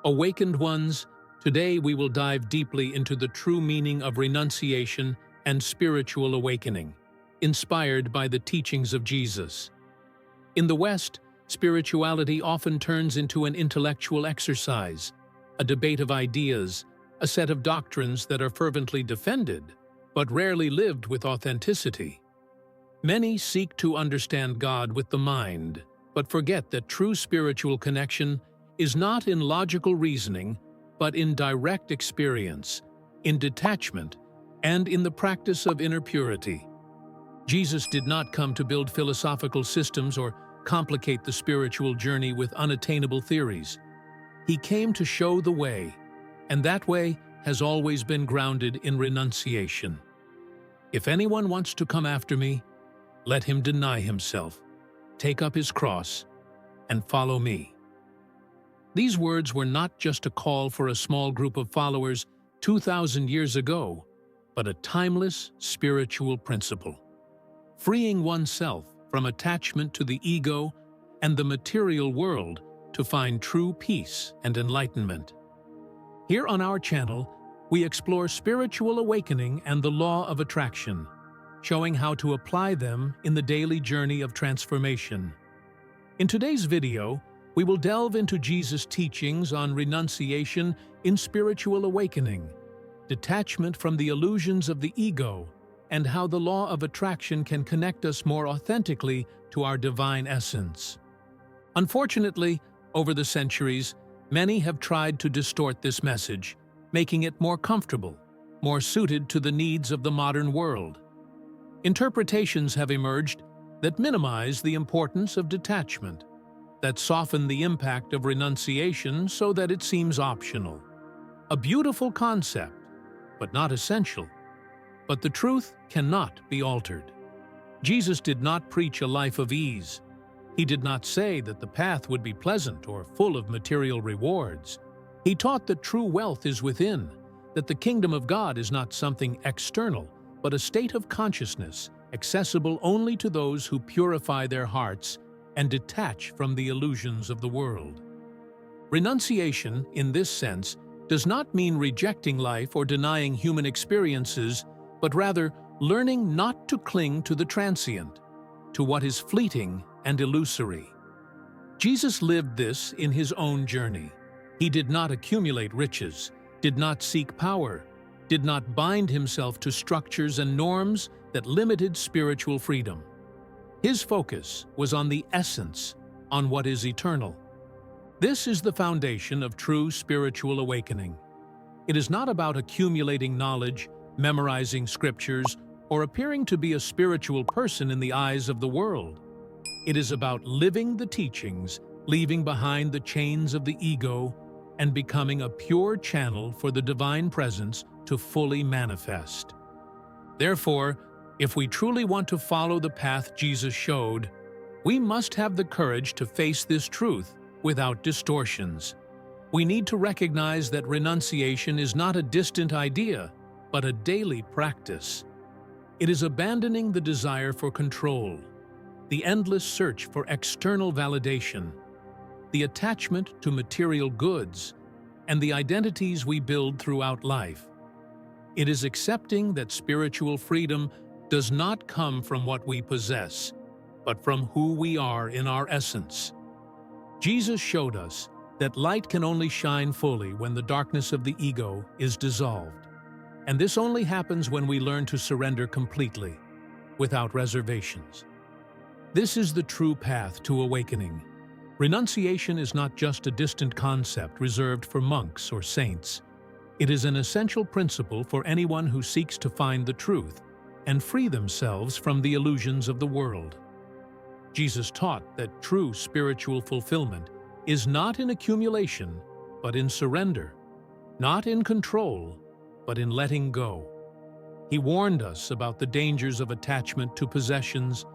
Awakened ones, today we will dive deeply into the true meaning of renunciation and spiritual awakening, inspired by the teachings of Jesus. In the West, spirituality often turns into an intellectual exercise, a debate of ideas, a set of doctrines that are fervently defended, but rarely lived with authenticity. Many seek to understand God with the mind, but forget that true spiritual connection is not in logical reasoning, but in direct experience, in detachment, and in the practice of inner purity. Jesus did not come to build philosophical systems or complicate the spiritual journey with unattainable theories. He came to show the way, and that way has always been grounded in renunciation. If anyone wants to come after me, let him deny himself, take up his cross, and follow me. These words were not just a call for a small group of followers 2,000 years ago, but a timeless spiritual principle. Freeing oneself from attachment to the ego and the material world to find true peace and enlightenment. Here on our channel, we explore spiritual awakening and the law of attraction, showing how to apply them in the daily journey of transformation. In today's video, we will delve into Jesus' teachings on renunciation in spiritual awakening, detachment from the illusions of the ego, and how the law of attraction can connect us more authentically to our divine essence. Unfortunately, over the centuries, many have tried to distort this message, making it more comfortable, more suited to the needs of the modern world. Interpretations have emerged that minimize the importance of detachment, that soften the impact of renunciation so that it seems optional. A beautiful concept, but not essential. But the truth cannot be altered. Jesus did not preach a life of ease. He did not say that the path would be pleasant or full of material rewards. He taught that true wealth is within, that the kingdom of God is not something external, but a state of consciousness accessible only to those who purify their hearts and detach from the illusions of the world. Renunciation, in this sense, does not mean rejecting life or denying human experiences, but rather learning not to cling to the transient, to what is fleeting and illusory. Jesus lived this in his own journey. He did not accumulate riches, did not seek power, did not bind himself to structures and norms that limited spiritual freedom. His focus was on the essence, on what is eternal. This is the foundation of true spiritual awakening. It is not about accumulating knowledge, memorizing scriptures, or appearing to be a spiritual person in the eyes of the world. It is about living the teachings, leaving behind the chains of the ego, and becoming a pure channel for the divine presence to fully manifest. Therefore, if we truly want to follow the path Jesus showed, we must have the courage to face this truth without distortions. We need to recognize that renunciation is not a distant idea, but a daily practice. It is abandoning the desire for control, the endless search for external validation, the attachment to material goods, and the identities we build throughout life. It is accepting that spiritual freedom does not come from what we possess, but from who we are in our essence. Jesus showed us that light can only shine fully when the darkness of the ego is dissolved. And this only happens when we learn to surrender completely, without reservations. This is the true path to awakening. Renunciation is not just a distant concept reserved for monks or saints. It is an essential principle for anyone who seeks to find the truth and free themselves from the illusions of the world. Jesus taught that true spiritual fulfillment is not in accumulation, but in surrender, not in control, but in letting go. He warned us about the dangers of attachment to possessions,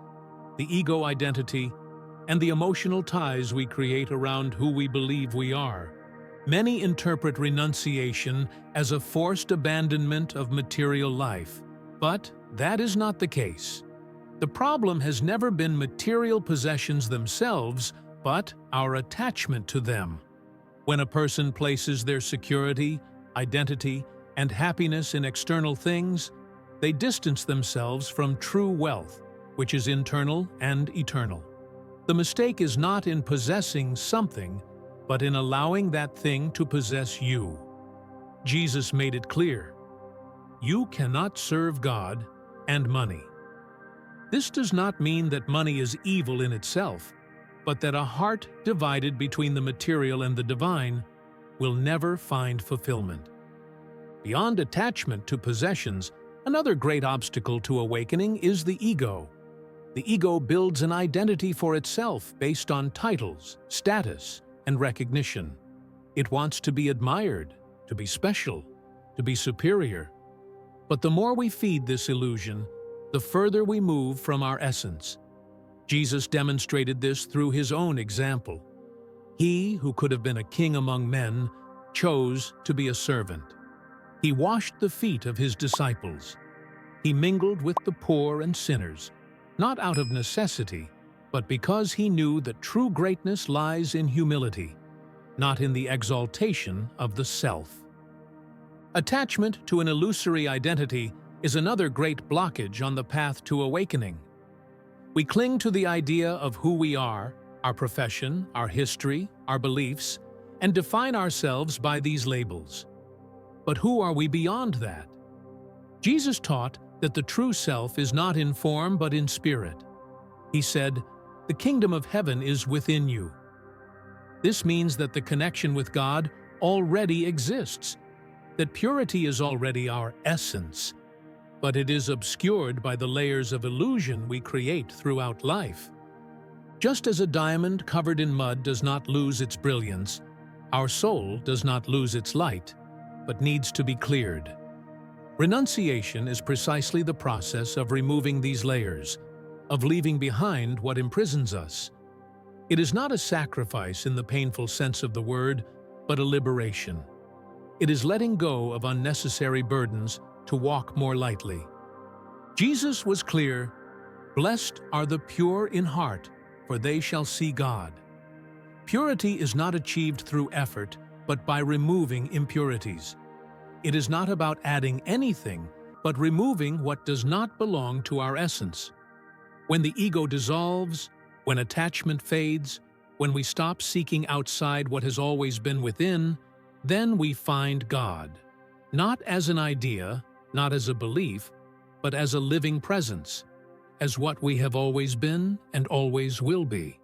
the ego identity, and the emotional ties we create around who we believe we are. Many interpret renunciation as a forced abandonment of material life, but that is not the case. The problem has never been material possessions themselves, but our attachment to them. When a person places their security, identity, and happiness in external things, they distance themselves from true wealth, which is internal and eternal. The mistake is not in possessing something, but in allowing that thing to possess you. Jesus made it clear: you cannot serve God and money. This does not mean that money is evil in itself, but that a heart divided between the material and the divine will never find fulfillment. Beyond attachment to possessions, another great obstacle to awakening is the ego. The ego builds an identity for itself based on titles, status, and recognition. It wants to be admired, to be special, to be superior. But the more we feed this illusion, the further we move from our essence. Jesus demonstrated this through his own example. He, who could have been a king among men, chose to be a servant. He washed the feet of his disciples. He mingled with the poor and sinners, not out of necessity, but because he knew that true greatness lies in humility, not in the exaltation of the self. Attachment to an illusory identity is another great blockage on the path to awakening. We cling to the idea of who we are, our profession, our history, our beliefs, and define ourselves by these labels. But who are we beyond that? Jesus taught that the true self is not in form but in spirit. He said, "The kingdom of heaven is within you." This means that the connection with God already exists, that purity is already our essence, but it is obscured by the layers of illusion we create throughout life. Just as a diamond covered in mud does not lose its brilliance, our soul does not lose its light, but needs to be cleared. Renunciation is precisely the process of removing these layers, of leaving behind what imprisons us. It is not a sacrifice in the painful sense of the word, but a liberation. It is letting go of unnecessary burdens to walk more lightly. Jesus was clear: "Blessed are the pure in heart, for they shall see God." Purity is not achieved through effort, but by removing impurities. It is not about adding anything, but removing what does not belong to our essence. When the ego dissolves, when attachment fades, when we stop seeking outside what has always been within, then we find God, not as an idea, not as a belief, but as a living presence, as what we have always been and always will be.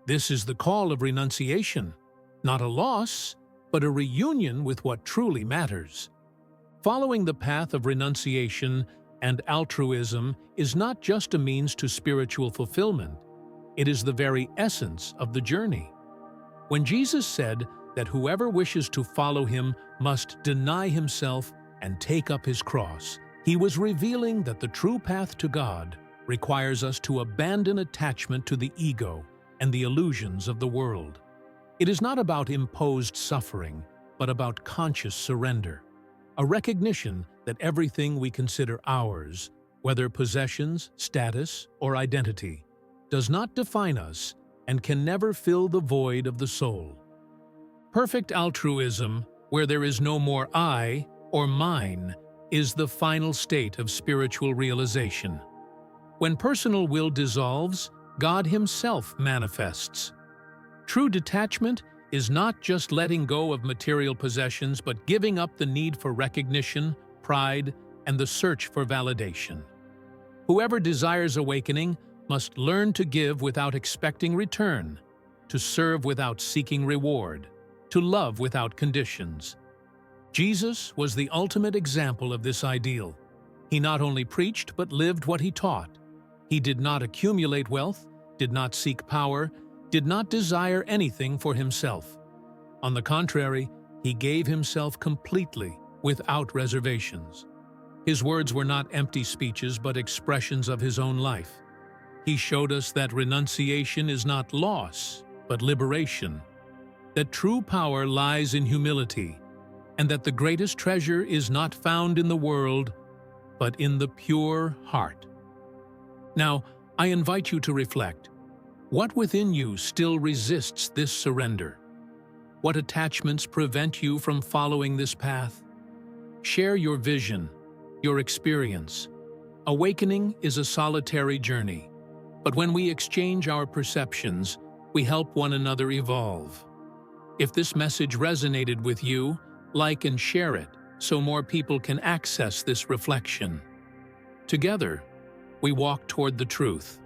This is the call of renunciation, not a loss, but a reunion with what truly matters. Following the path of renunciation and altruism is not just a means to spiritual fulfillment, it is the very essence of the journey. When Jesus said that whoever wishes to follow him must deny himself and take up his cross, he was revealing that the true path to God requires us to abandon attachment to the ego and the illusions of the world. It is not about imposed suffering, but about conscious surrender, a recognition that everything we consider ours, whether possessions, status, or identity, does not define us and can never fill the void of the soul. Perfect altruism, where there is no more I or mine, is the final state of spiritual realization. When personal will dissolves, God Himself manifests. True detachment is not just letting go of material possessions, but giving up the need for recognition, pride, and the search for validation. Whoever desires awakening must learn to give without expecting return, to serve without seeking reward, to love without conditions. Jesus was the ultimate example of this ideal. He not only preached but lived what he taught. He did not accumulate wealth, did not seek power, did not desire anything for himself. On the contrary, he gave himself completely, without reservations. His words were not empty speeches but expressions of his own life. He showed us that renunciation is not loss, but liberation, that true power lies in humility, and that the greatest treasure is not found in the world, but in the pure heart. Now, I invite you to reflect. What within you still resists this surrender? What attachments prevent you from following this path? Share your vision, your experience. Awakening is a solitary journey, but when we exchange our perceptions, we help one another evolve. If this message resonated with you, like and share it so more people can access this reflection. Together, we walk toward the truth.